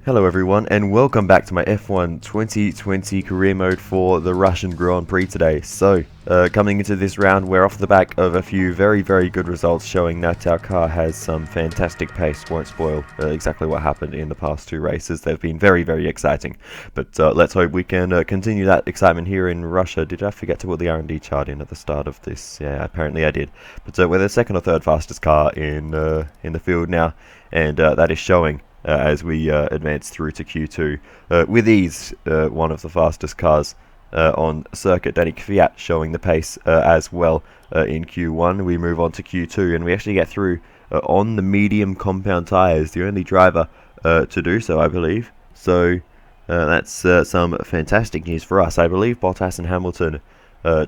Hello everyone, and welcome back to my F1 2020 career mode for the Russian Grand Prix today. So, coming into this round, we're off the back of a few very good results showing that our car has some fantastic pace. Won't spoil exactly what happened in the past two races. They've been very exciting. But let's hope we can continue that excitement here in Russia. Did I forget to put the R&D chart in at the start of this? Yeah, apparently I did. But we're the second or third fastest car in the field now, and that is showing as we advance through to Q2. With ease, one of the fastest cars on circuit, Danny Kvyat, showing the pace as well in Q1. We move on to Q2, and we actually get through on the medium compound tyres, the only driver to do so, I believe. So that's some fantastic news for us. I believe Bottas and Hamilton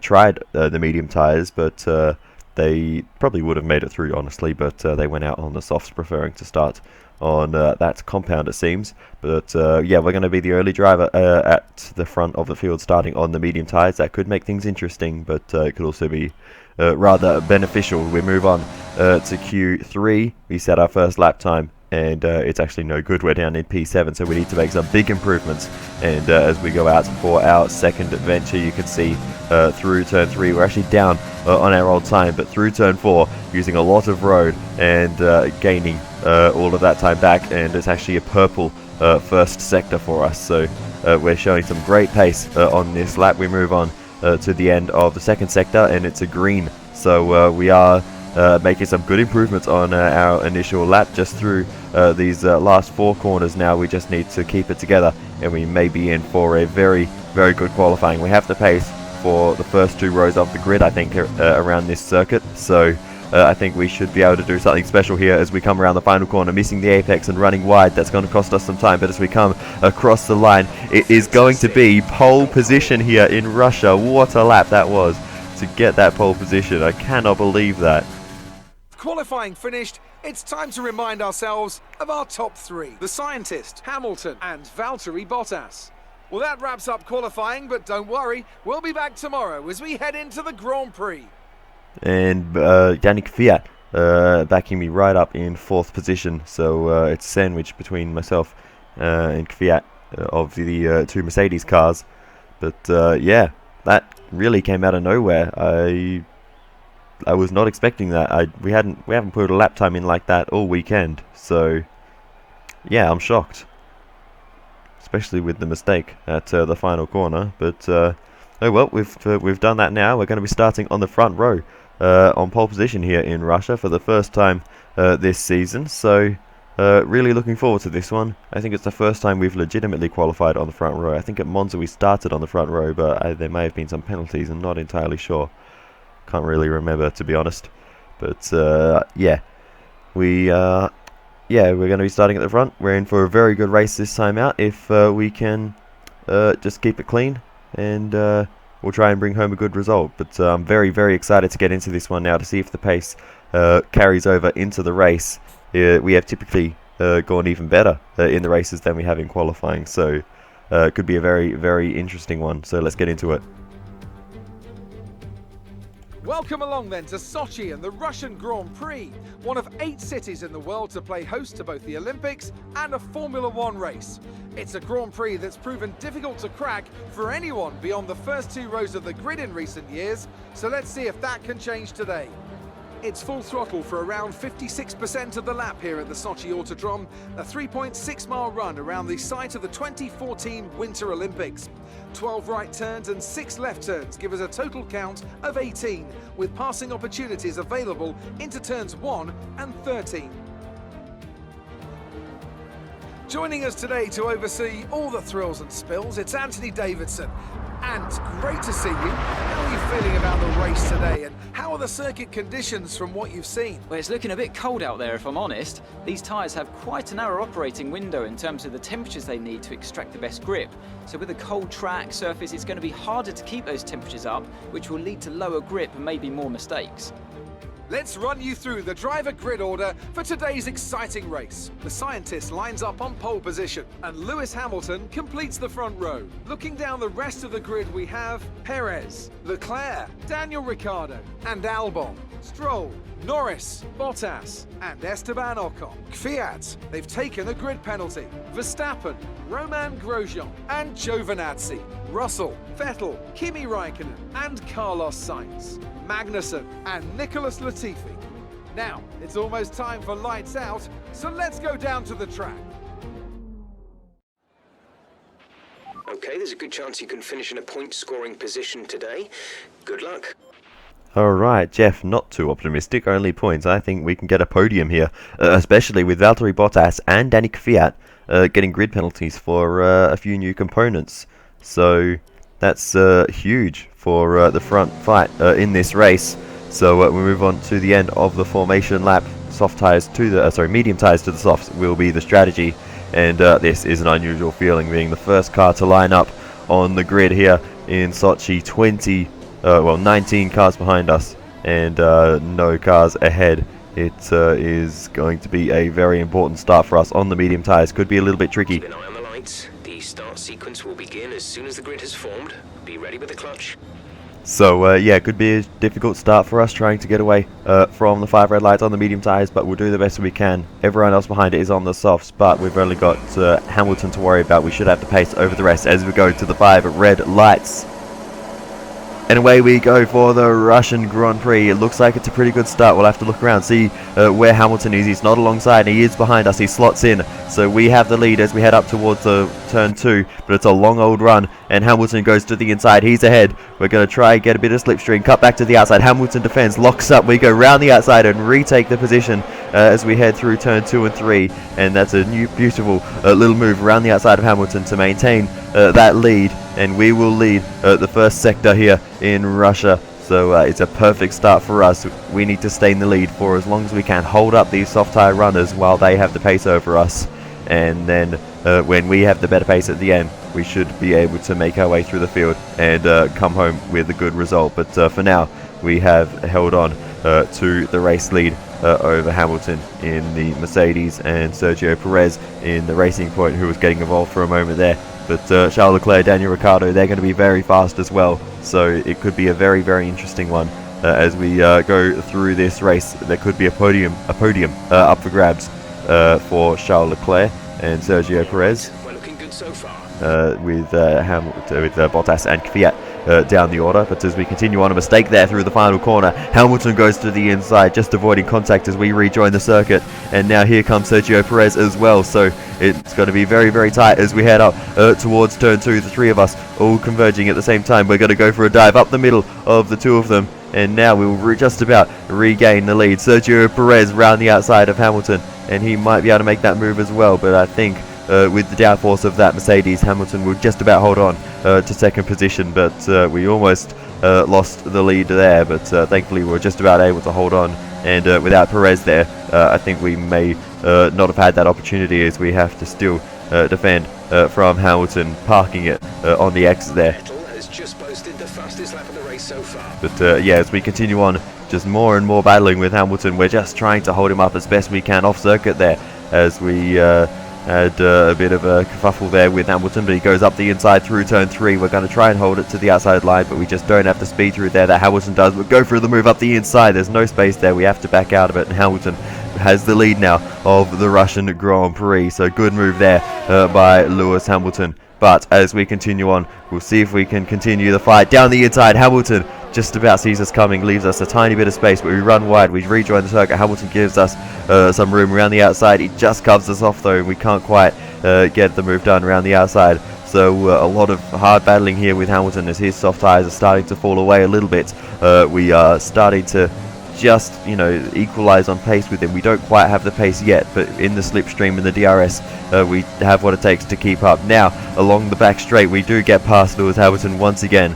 tried the medium tyres, but they probably would have made it through, honestly, but they went out on the softs, preferring to start on that compound, it seems. But yeah, we're going to be the early driver at the front of the field, starting on the medium tyres. That could make things interesting, but it could also be rather beneficial. We move on to Q3. We set our first lap time, and it's actually no good. We're down in P7, so we need to make some big improvements. And as we go out for our second adventure, you can see through turn 3, we're actually down on our old time, but through turn 4, using a lot of road and gaining all of that time back, and it's actually a purple first sector for us. So we're showing some great pace on this lap. We move on to the end of the second sector, and it's a green. So we are making some good improvements on our initial lap just through these last 4 corners. Now we just need to keep it together, and we may be in for a very good qualifying. We have the pace for the first 2 rows of the grid, I think, around this circuit. So I think we should be able to do something special here as we come around the final corner, missing the apex and running wide. That's going to cost us some time, but as we come across the line, it is going to be pole position here in Russia. What a lap that was to get that pole position. I cannot believe that. Qualifying finished, it's time to remind ourselves of our top 3. The scientist, Hamilton, and Valtteri Bottas. Well, that wraps up qualifying, but don't worry, we'll be back tomorrow as we head into the Grand Prix. And Danny Kvyat backing me right up in 4th position. So it's a sandwich between myself and Kvyat of the 2 Mercedes cars. But yeah, that really came out of nowhere. I was not expecting that. We haven't put a lap time in like that all weekend. So yeah, I'm shocked, especially with the mistake at the final corner. But oh well, we've done that now. We're going to be starting on the front row on pole position here in Russia for the first time this season. So really looking forward to this one. I think it's the first time we've legitimately qualified on the front row. I think at Monza we started on the front row, but there may have been some penalties. I'm not entirely sure. Can't really remember, to be honest. But yeah, we're going to be starting at the front. We're in for a very good race this time out if we can just keep it clean, and we'll try and bring home a good result. But I'm very excited to get into this one now to see if the pace carries over into the race. We have typically gone even better in the races than we have in qualifying, so it could be a very interesting one. So let's get into it. Welcome along then to Sochi and the Russian Grand Prix, one of 8 cities in the world to play host to both the Olympics and a Formula 1 race. It's a Grand Prix that's proven difficult to crack for anyone beyond the first 2 rows of the grid in recent years, so let's see if that can change today. It's full throttle for around 56% of the lap here at the Sochi Autodrome, a 3.6-mile run around the site of the 2014 Winter Olympics. 12 right turns and 6 left turns give us a total count of 18, with passing opportunities available into turns 1 and 13. Joining us today to oversee all the thrills and spills, it's Anthony Davidson. And great to see you. How are you feeling about the race today, and how are the circuit conditions from what you've seen? Well, it's looking a bit cold out there, if I'm honest. These tyres have quite a narrow operating window in terms of the temperatures they need to extract the best grip. So with a cold track surface, it's going to be harder to keep those temperatures up, which will lead to lower grip and maybe more mistakes. Let's run you through the driver grid order for today's exciting race. The scientist lines up on pole position, and Lewis Hamilton completes the front row. Looking down the rest of the grid, we have Perez, Leclerc, Daniel Ricciardo, and Albon. Stroll, Norris, Bottas, and Esteban Ocon. Kvyat, they've taken a grid penalty. Verstappen, Roman Grosjean, and Giovinazzi. Russell, Vettel, Kimi Raikkonen, and Carlos Sainz. Magnussen, and Nicholas Latifi. Now, it's almost time for lights out, so let's go down to the track. Okay, there's a good chance you can finish in a point-scoring position today. Good luck. Alright, Jeff, not too optimistic, only points. I think we can get a podium here, especially with Valtteri Bottas and Danny Kvyat getting grid penalties for a few new components. So that's huge for the front fight in this race. So we move on to the end of the formation lap. Soft tyres to the medium tyres to the softs will be the strategy. And this is an unusual feeling, being the first car to line up on the grid here in Sochi. 19 cars behind us and no cars ahead. It is going to be a very important start for us on the medium tyres. Could be a little bit tricky. Keep an eye on the lights. The start sequence will begin as soon as the grid has formed. Be ready with the clutch. So yeah, could be a difficult start for us trying to get away from the 5 red lights on the medium tyres, but we'll do the best we can. Everyone else behind it is on the softs, but we've only got Hamilton to worry about. We should have the pace over the rest as we go to the 5 red lights. And away we go for the Russian Grand Prix. It looks like it's a pretty good start. We'll have to look around, see where Hamilton is. He's not alongside, he is behind us. He slots in. So we have the lead as we head up towards turn 2. But it's a long old run, and Hamilton goes to the inside. He's ahead. We're going to try and get a bit of slipstream. Cut back to the outside. Hamilton defends, locks up. We go round the outside and retake the position as we head through turn 2 and 3. And that's a new beautiful little move around the outside of Hamilton to maintain that lead. And we will lead the first sector here in Russia. So it's a perfect start for us. We need to stay in the lead for as long as we can. Hold up these soft tyre runners while they have the pace over us. And then when we have the better pace at the end, we should be able to make our way through the field and come home with a good result. But for now, we have held on to the race lead over Hamilton in the Mercedes and Sergio Perez in the Racing Point, who was getting involved for a moment there. But Charles Leclerc, Daniel Ricciardo, they're going to be very fast as well. So it could be a very, very interesting one as we go through this race. There could be a podium up for grabs for Charles Leclerc and Sergio Perez. We're looking good so far. With Bottas and Kvyat down the order. But as we continue on, a mistake there through the final corner. Hamilton goes to the inside, just avoiding contact as we rejoin the circuit. And now here comes Sergio Perez as well. So it's going to be very, very tight as we head up towards turn 2. The 3 of us all converging at the same time. We're going to go for a dive up the middle of the 2 of them. And now we will just about regain the lead. Sergio Perez round the outside of Hamilton. And he might be able to make that move as well. But I think with the downforce of that Mercedes, Hamilton will just about hold on to second position. But we almost lost the lead there. But thankfully we were just about able to hold on. And without Perez there, I think we may not have had that opportunity, as we have to still defend from Hamilton parking it on the exit there. Vettel has just posted the fastest lap of the race so far. But yeah, as we continue on, just more and more battling with Hamilton. We're just trying to hold him up as best we can off circuit there, as we had a bit of a kerfuffle there with Hamilton, but he goes up the inside through turn 3. We're going to try and hold it to the outside line, but we just don't have the speed through there that Hamilton does. We'll go through the move up the inside. There's no space there. We have to back out of it, and Hamilton has the lead now of the Russian Grand Prix. So good move there by Lewis Hamilton. But as we continue on, we'll see if we can continue the fight. Down the inside, Hamilton just about sees us coming, leaves us a tiny bit of space, but we run wide. We rejoin the circuit. Hamilton gives us some room around the outside. He just covers us off though. We can't quite get the move done around the outside. So a lot of hard battling here with Hamilton as his soft tyres are starting to fall away a little bit. We are starting to just, equalize on pace with him. We don't quite have the pace yet, but in the slipstream and the DRS, we have what it takes to keep up. Now, along the back straight, we do get past Lewis Hamilton once again,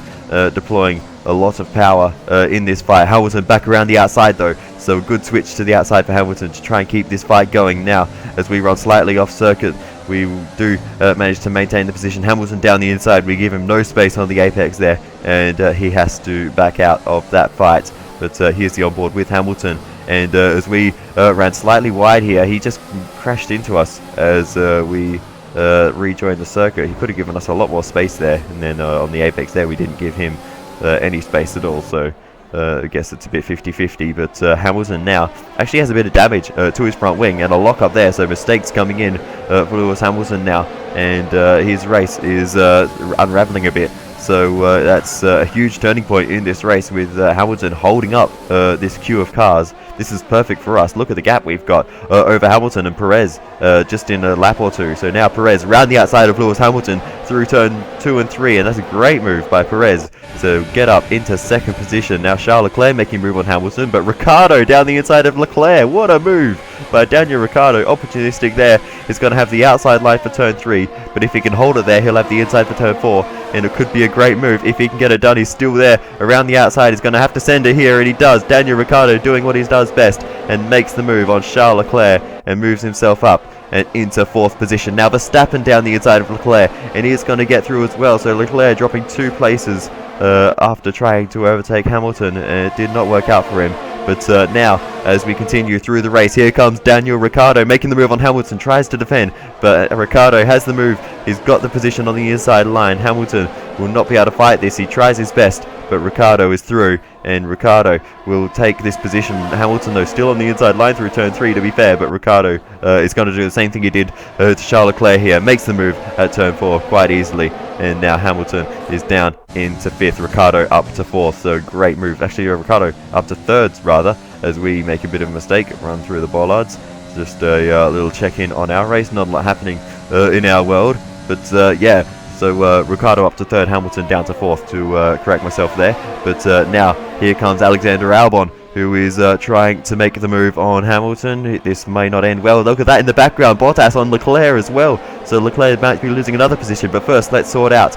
deploying a lot of power in this fight. Hamilton back around the outside though, so a good switch to the outside for Hamilton to try and keep this fight going. Now, as we run slightly off circuit, we do manage to maintain the position. Hamilton down the inside, we give him no space on the apex there, and he has to back out of that fight. But here's the onboard with Hamilton, and as we ran slightly wide here, he just crashed into us as we rejoined the circuit. He could have given us a lot more space there, and then on the apex there we didn't give him any space at all. So I guess it's a bit 50-50, but Hamilton now actually has a bit of damage to his front wing and a lock up there, so mistakes coming in for Lewis Hamilton now, and his race is unraveling a bit. So that's a huge turning point in this race with Hamilton holding up this queue of cars. This is perfect for us. Look at the gap we've got over Hamilton and Perez just in a lap or two. So now Perez round the outside of Lewis Hamilton through turn 2 and 3, and that's a great move by Perez to get up into second position. Now Charles Leclerc making a move on Hamilton, but Ricciardo down the inside of Leclerc. What a move by Daniel Ricciardo. Opportunistic there. He's going to have the outside line for turn 3, but if he can hold it there, he'll have the inside for turn 4, and it could be a great move if he can get it done. He's still there around the outside. He's going to have to send it here, and he does. Daniel Ricciardo doing what he does best and makes the move on Charles Leclerc and moves himself up and into 4th position. Now Verstappen down the inside of Leclerc, and he is going to get through as well. So Leclerc dropping 2 places after trying to overtake Hamilton, and it did not work out for him. But now, as we continue through the race, here comes Daniel Ricciardo making the move on Hamilton, tries to defend, but Ricciardo has the move. He's got the position on the inside line. Hamilton will not be able to fight this. He tries his best, but Ricciardo is through, and Ricciardo will take this position. Hamilton, though, still on the inside line through turn 3, to be fair, but Ricciardo is going to do the same thing he did to Charles Leclerc here. Makes the move at turn 4 quite easily, and now Hamilton is down into 5th, Ricciardo up to 4th, so great move. Actually, Ricciardo up to 3rd, rather, as we make a bit of a mistake, run through the bollards. Just a little check-in on our race, not a lot happening in our world, but yeah. So Ricciardo up to 3rd, Hamilton down to 4th, to correct myself there. But now here comes Alexander Albon, who is trying to make the move on Hamilton. This may not end well. Look at that in the background. Bottas on Leclerc as well. So Leclerc might be losing another position. But first, let's sort out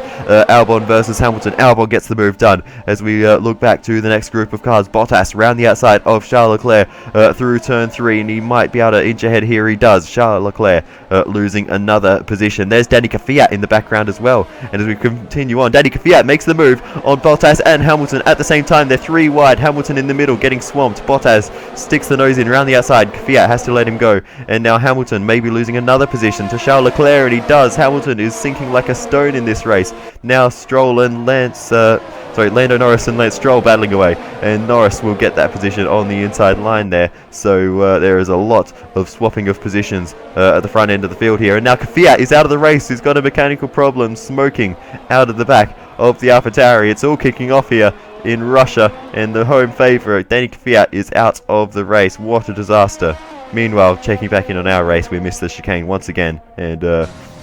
Albon versus Hamilton. Albon gets the move done as we look back to the next group of cars. Bottas round the outside of Charles Leclerc through turn 3, and he might be able to inch ahead here. He does. Charles Leclerc losing another position. There's Danny Kvyat in the background as well. And as we continue on, Danny Kvyat makes the move on Bottas and Hamilton at the same time. They're 3 wide. Hamilton in the middle getting swamped. Bottas sticks the nose in around the outside. Kvyat has to let him go, and now Hamilton may be losing another position to Charles Leclerc, and he does. Hamilton is sinking like a stone in this race. Now Stroll and Lando Norris and Lance Stroll battling away, and Norris will get that position on the inside line there. So there is a lot of swapping of positions at the front end of the field here, and now Kvyat is out of the race. He's got a mechanical problem, smoking out of the back of the AlphaTauri. It's all kicking off here in Russia, and the home favourite Danny Kvyat is out of the race. What a disaster. Meanwhile, checking back in on our race, we missed the chicane once again and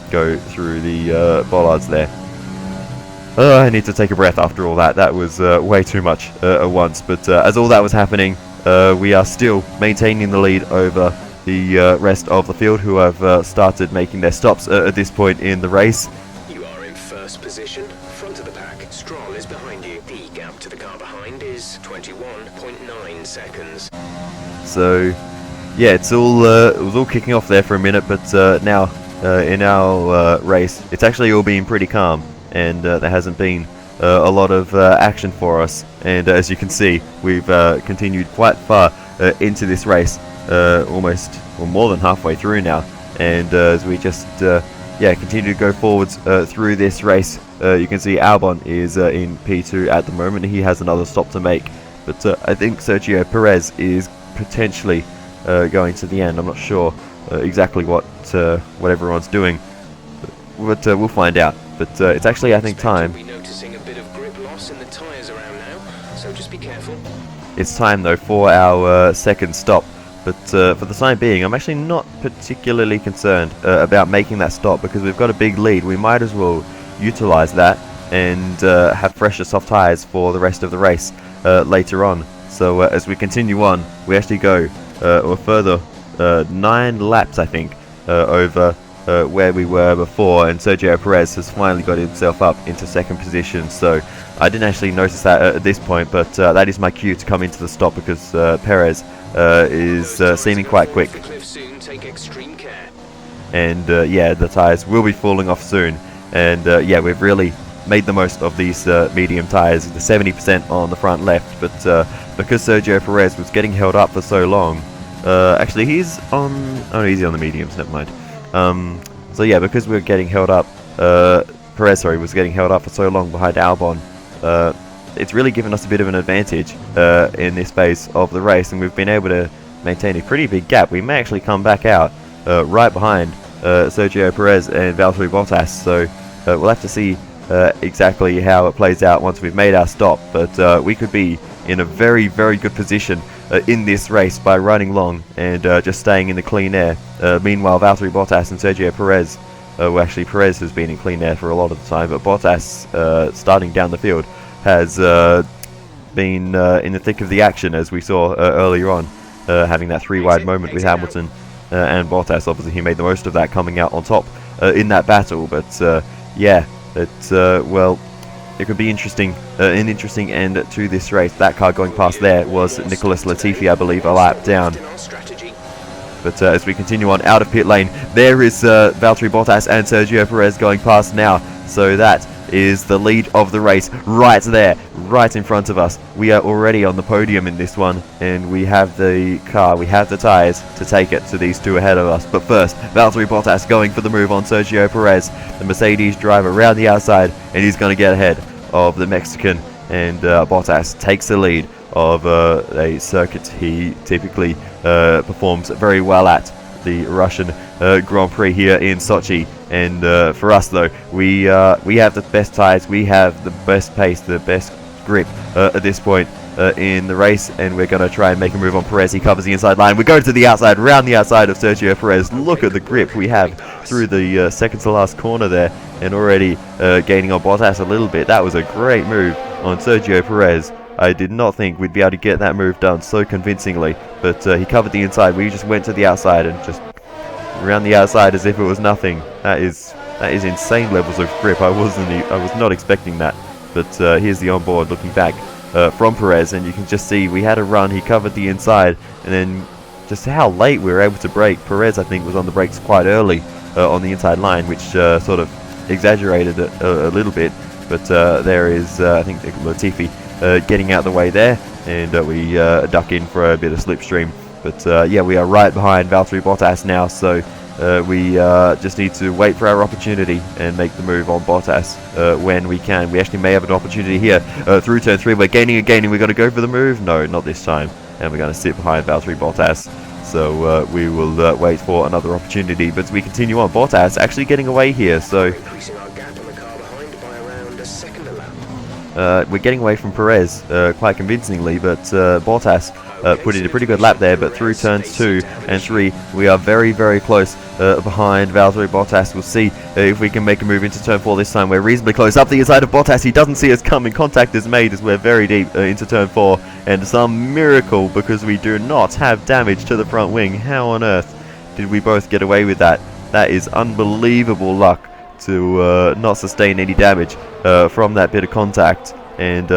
go through the bollards there. I need to take a breath after all that. That was way too much at once, but as all that was happening, we are still maintaining the lead over the rest of the field, who have started making their stops at this point in the race. You are in 1st position, front of the pack. Stroll is behind you. The gap to the car behind is 21.9 seconds. So, yeah, it was all kicking off there for a minute, but now in our race, it's actually all been pretty calm, and there hasn't been a lot of action for us. And as you can see, we've continued quite far into this race, almost or more than halfway through now. And as we just continue to go forwards through this race, you can see Albon is in P2 at the moment. He has another stop to make, but I think Sergio Perez is potentially going to the end. I'm not sure exactly what everyone's doing, but we'll find out. But it's actually, I think, time. We'll be noticing a bit of grip loss in the tyres around now, so just be careful. It's time though for our second stop. But for the time being, I'm actually not particularly concerned about making that stop, because we've got a big lead. We might as well utilize that and have fresher soft tyres for the rest of the race later on. So as we continue on, we actually go a further 9 laps, I think, over where we were before, and Sergio Perez has finally got himself up into second position. So I didn't actually notice that at this point, but that is my cue to come into the stop, because Perez is seeming quite quick. And yeah, the tyres will be falling off soon. And yeah, we've really made the most of these medium tyres, the 70% on the front left. But because Sergio Perez was getting held up for so long, actually he's on, oh, he's on the mediums, never mind. So yeah, because we're getting held up, Perez, sorry, was getting held up for so long behind Albon, it's really given us a bit of an advantage in this phase of the race, and we've been able to maintain a pretty big gap. We may actually come back out right behind Sergio Perez and Valtteri Bottas, so we'll have to see exactly how it plays out once we've made our stop, but we could be in a very, very good position in this race by running long and just staying in the clean air. Meanwhile, Valtteri Bottas and Sergio Perez, well, actually Perez has been in clean air for a lot of the time, but Bottas, starting down the field, has been in the thick of the action, as we saw earlier on, having that three-wide moment with Hamilton and Bottas. Obviously, he made the most of that, coming out on top in that battle, but yeah, well, it could be interesting, an interesting end to this race. That car going past there was Nicholas Latifi, I believe, a lap down. But as we continue on out of pit lane, there is Valtteri Bottas and Sergio Perez going past now. So that is the lead of the race right there, right in front of us. We are already on the podium in this one, and we have the car, we have the tyres to take it to these two ahead of us. But first, Valtteri Bottas going for the move on Sergio Perez, the Mercedes driver, around the outside, and he's going to get ahead of the Mexican, and Bottas takes the lead of a circuit he typically performs very well at, the Russian Grand Prix here in Sochi. And for us though, we have the best tyres, we have the best pace, the best grip at this point in the race, and we're going to try and make a move on Perez. He covers the inside line. We go to the outside, round the outside of Sergio Perez. Look at the grip we have through the second to last corner there, and already gaining on Bottas a little bit. That was a great move on Sergio Perez. I did not think we'd be able to get that move done so convincingly, but he covered the inside. We just went to the outside and just around the outside as if it was nothing. That is insane levels of grip. I was not expecting that. But here's the onboard looking back from Perez, and you can just see we had a run. He covered the inside, and then just how late we were able to brake. Perez, I think, was on the brakes quite early on the inside line, which sort of exaggerated it a little bit. But there is, I think, Latifi getting out the way there, and we duck in for a bit of slipstream. But yeah, we are right behind Valtteri Bottas now, so we just need to wait for our opportunity and make the move on Bottas when we can. We actually may have an opportunity here through turn 3. We're gaining and gaining. We've got to go for the move. No, not this time. And we're going to sit behind Valtteri Bottas. So we will wait for another opportunity. But we continue on. Bottas actually getting away here. So we're getting away from Perez quite convincingly, but Bottas put in a pretty good lap there. But through turns 2 and 3, we are very, very close behind Valtteri Bottas. We'll see if we can make a move into turn 4 this time. We're reasonably close up the inside of Bottas. He doesn't see us coming. Contact is made as we're very deep into turn 4, and some miracle, because we do not have damage to the front wing. How on earth did we both get away with that? That is unbelievable luck to not sustain any damage from that bit of contact, and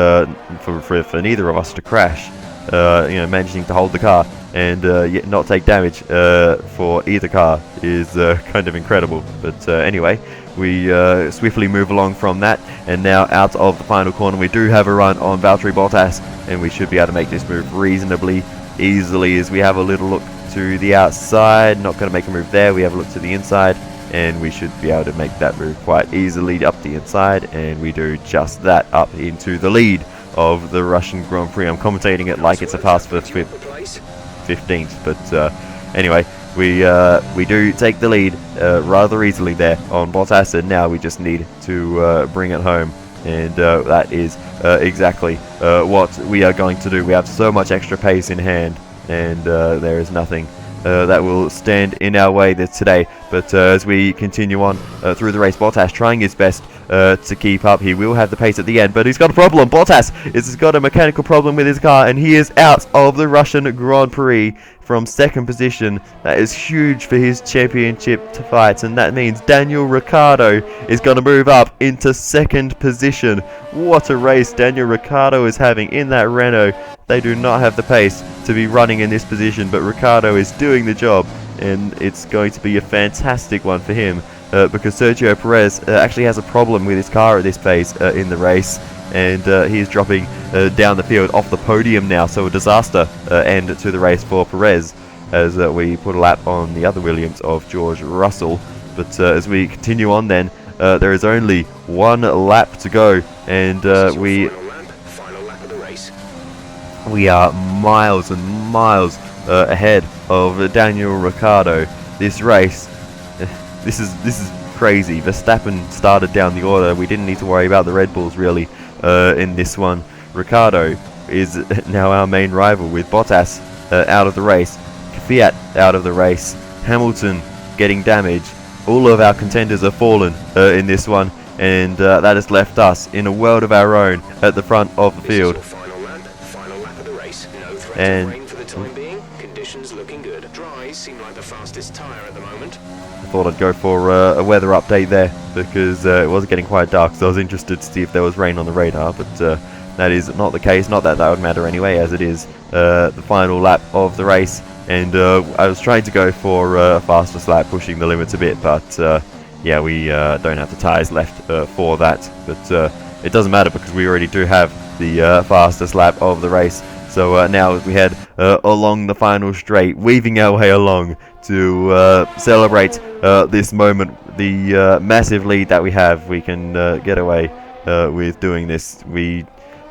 for neither of us to crash. Managing to hold the car and yet not take damage for either car is kind of incredible. But anyway, we swiftly move along from that, and now out of the final corner we do have a run on Valtteri Bottas, and we should be able to make this move reasonably easily as we have a little look to the outside. Not going to make a move there. We have a look to the inside, and we should be able to make that move quite easily up the inside, and we do just that, up into the lead of the Russian Grand Prix. I'm commentating it like it's a pass for 15th, but anyway, we do take the lead rather easily there on Bottas, and now we just need to bring it home, and that is exactly what we are going to do. We have so much extra pace in hand, and there is nothing that will stand in our way today. But as we continue on through the race, Bottas trying his best to keep up. He will have the pace at the end, but he's got a problem. Bottas has got a mechanical problem with his car, and he is out of the Russian Grand Prix from second position. That is huge for his championship fight, and that means Daniel Ricciardo is going to move up into second position. What a race Daniel Ricciardo is having in that Renault. They do not have the pace to be running in this position, but Ricciardo is doing the job, and it's going to be a fantastic one for him. Because Sergio Perez actually has a problem with his car at this pace in the race, and he is dropping down the field off the podium now, so a disaster end to the race for Perez as we put a lap on the other Williams of George Russell. But as we continue on then, there is only one lap to go, and we We are miles and miles ahead of Daniel Ricciardo. This race, this is crazy. Verstappen started down the order. We didn't need to worry about the Red Bulls really in this one. Ricciardo is now our main rival with Bottas out of the race, Fiat out of the race, Hamilton getting damaged. All of our contenders have fallen in this one, and that has left us in a world of our own at the front of the field. Final lap of the race. No threat And of rain for the time being. Conditions looking good. Dries seem like the fastest tyre at the moment. I thought I'd go for a weather update there because it was getting quite dark, so I was interested to see if there was rain on the radar, but that is not the case. Not that that would matter anyway, as it is the final lap of the race, and I was trying to go for a fastest lap, pushing the limits a bit, but yeah, we don't have the tyres left for that, but it doesn't matter because we already do have the fastest lap of the race. So now as we head along the final straight, weaving our way along to celebrate this moment, the massive lead that we have, we can get away with doing this. We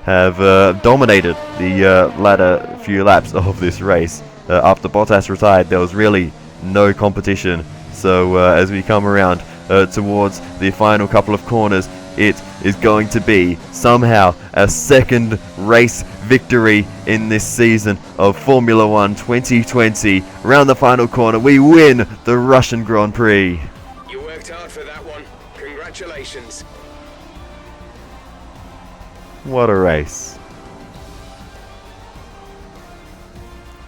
have dominated the latter few laps of this race. After Bottas retired, there was really no competition. So as we come around towards the final couple of corners, it is going to be somehow a second race victory in this season of Formula 1 2020. Around the final corner, we win the Russian Grand Prix. You worked hard for that one. Congratulations. What a race.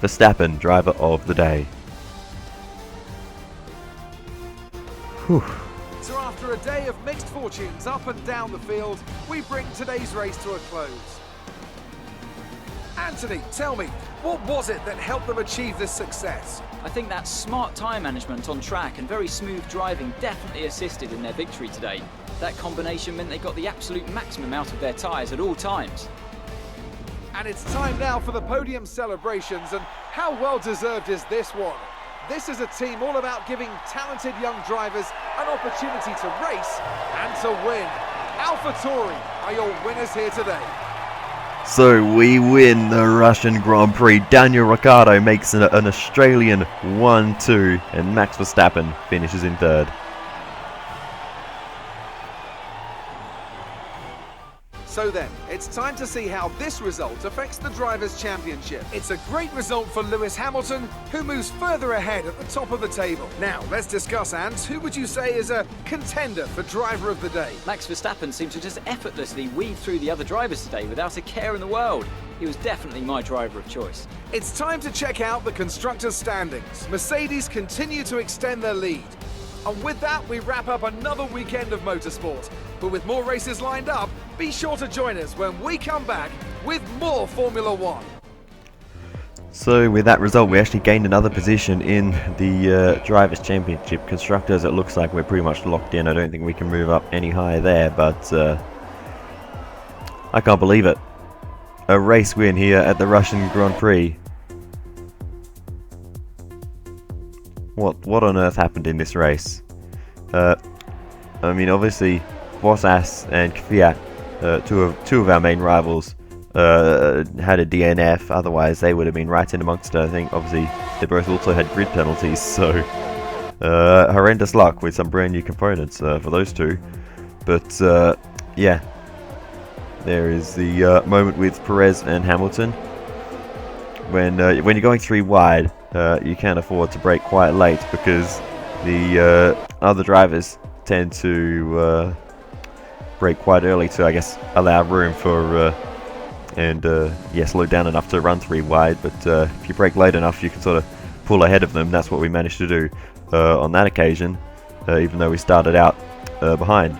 Verstappen, driver of the day. Whew. So after a day of mixed fortunes up and down the field, we bring today's race to a close. Anthony, tell me, what was it that helped them achieve this success? I think that smart tyre management on track and very smooth driving definitely assisted in their victory today. That combination meant they got the absolute maximum out of their tyres at all times. And it's time now for the podium celebrations, and how well deserved is this one? This is a team all about giving talented young drivers an opportunity to race and to win. AlphaTauri are your winners here today. So we win the Russian Grand Prix. Daniel Ricciardo makes an Australian 1-2, and Max Verstappen finishes in third. So then, it's time to see how this result affects the Drivers' Championship. It's a great result for Lewis Hamilton, who moves further ahead at the top of the table. Now, let's discuss, Ant, who would you say is a contender for Driver of the Day? Max Verstappen seemed to just effortlessly weave through the other drivers today without a care in the world. He was definitely my driver of choice. It's time to check out the Constructors' standings. Mercedes continue to extend their lead. And with that, we wrap up another weekend of motorsport. But with more races lined up, be sure to join us when we come back with more Formula 1. So with that result, we actually gained another position in the Drivers' Championship. Constructors, it looks like we're pretty much locked in. I don't think we can move up any higher there, but I can't believe it. A race win here at the Russian Grand Prix. What on earth happened in this race? I mean, obviously, Bottas and Fiat, two of our main rivals, had a DNF. Otherwise, they would have been right in amongst it. I think, obviously, they both also had grid penalties. So, horrendous luck with some brand new components for those two. But yeah, there is the moment with Perez and Hamilton. When you're going 3 wide, you can't afford to brake quite late because the other drivers tend to brake quite early to, I guess, allow room for and slow down enough to run 3 wide. But if you brake late enough, you can sort of pull ahead of them. That's what we managed to do on that occasion, even though we started out behind.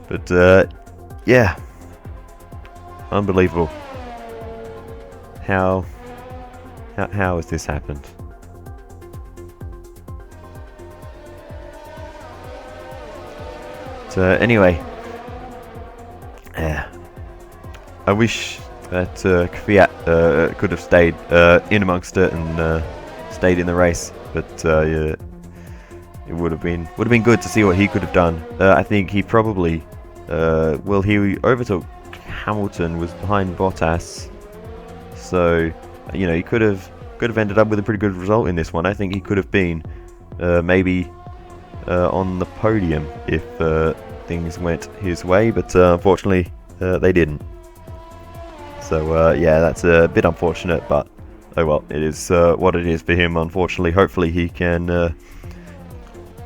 But yeah, unbelievable. How has this happened? So anyway, I wish that Fiat could have stayed in amongst it and stayed in the race, but yeah, it would have been good to see what he could have done. I think he probably he overtook Hamilton, was behind Bottas. So, you know, he could have ended up with a pretty good result in this one. I think he could have been maybe on the podium if things went his way, but unfortunately they didn't. So yeah, that's a bit unfortunate, but oh well, it is what it is for him, unfortunately. Hopefully he can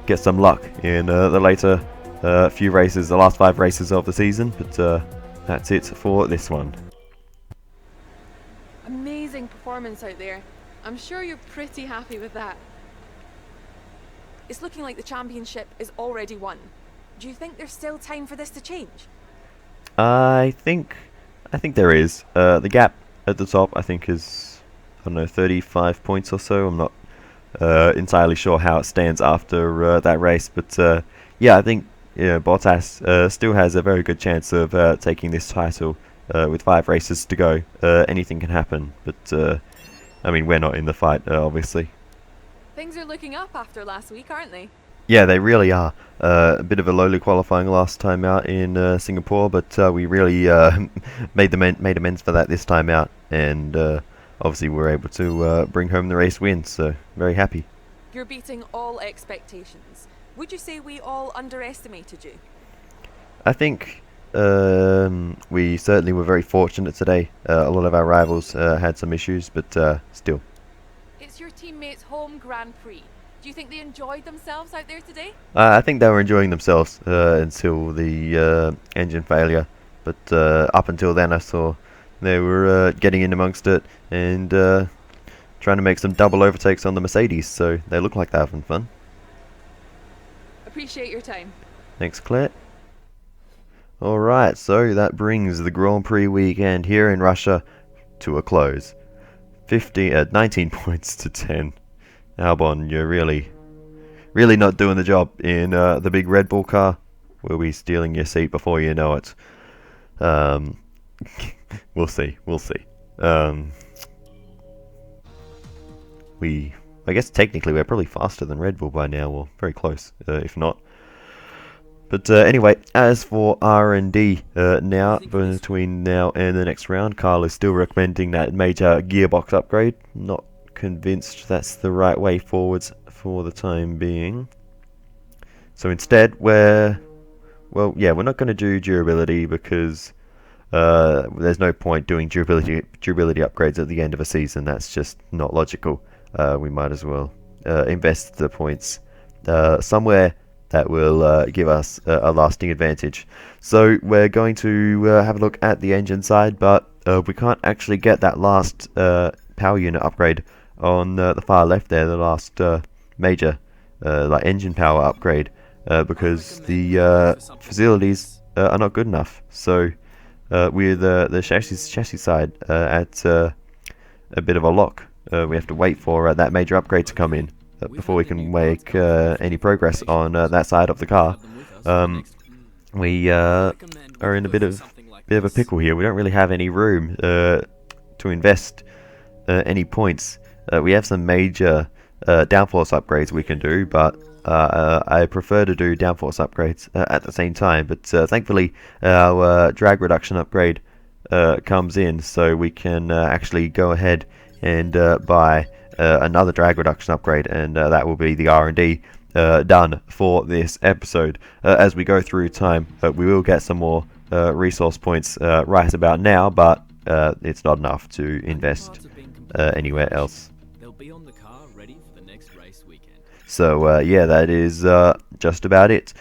get some luck in the later few races, the last 5 races of the season, but that's it for this one. Amazing performance out there. I'm sure you're pretty happy with that. It's looking like the championship is already won. Do you think there's still time for this to change? I think there is. The gap at the top, I think, is, I don't know, 35 points or so. I'm not entirely sure how it stands after that race, but yeah, I think Bottas still has a very good chance of taking this title with 5 races to go. Anything can happen, but I mean, we're not in the fight, obviously. Things are looking up after last week, aren't they? Yeah, they really are. A bit of a lowly qualifying last time out in Singapore, but we really made amends for that this time out, and obviously we're able to bring home the race win, so very happy. You're beating all expectations. Would you say we all underestimated you? I think we certainly were very fortunate today. A lot of our rivals had some issues, but still. It's your teammates' home Grand Prix. Do you think they enjoyed themselves out there today? I think they were enjoying themselves until the engine failure, but up until then I saw they were getting in amongst it and trying to make some double overtakes on the Mercedes, so they look like they're having fun. Appreciate your time. Thanks, Claire. Alright, so that brings the Grand Prix weekend here in Russia to a close. 19 points to 10. Albon, you're really not doing the job in the big Red Bull car. We'll be stealing your seat before you know it. We'll see. I guess technically we're probably faster than Red Bull by now, or very close, if not. But anyway, as for R&D, now, between now and the next round, Carl is still recommending that major gearbox upgrade. Not convinced that's the right way forwards for the time being. So instead, we're not going to do durability because there's no point doing durability upgrades at the end of a season. That's just not logical. We might as well invest the points somewhere that will give us a lasting advantage. So we're going to have a look at the engine side, but we can't actually get that last power unit upgrade on the far left there, the last major like engine power upgrade, because the facilities are not good enough. So with the chassis side at a bit of a lock, we have to wait for that major upgrade to come in before we can make any progress on that side of the car. We are in a bit of a pickle here. We don't really have any room to invest any points. We have some major downforce upgrades we can do, but I prefer to do downforce upgrades at the same time. But thankfully our drag reduction upgrade comes in, so we can actually go ahead and buy another drag reduction upgrade, and that will be the R&D done for this episode. As we go through time, we will get some more resource points right about now, but it's not enough to invest anywhere else. They'll be on the car ready for the next race weekend. So yeah, that is just about it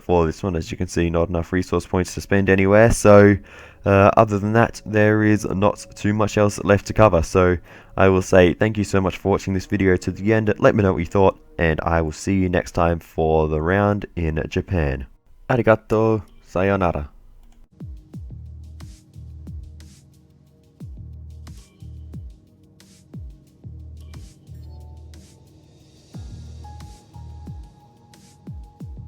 for this one. As you can see, not enough resource points to spend anywhere, so other than that, there is not too much else left to cover. So I will say thank you so much for watching this video to the end. Let me know what you thought, and I will see you next time for the round in Japan. Arigato, sayonara.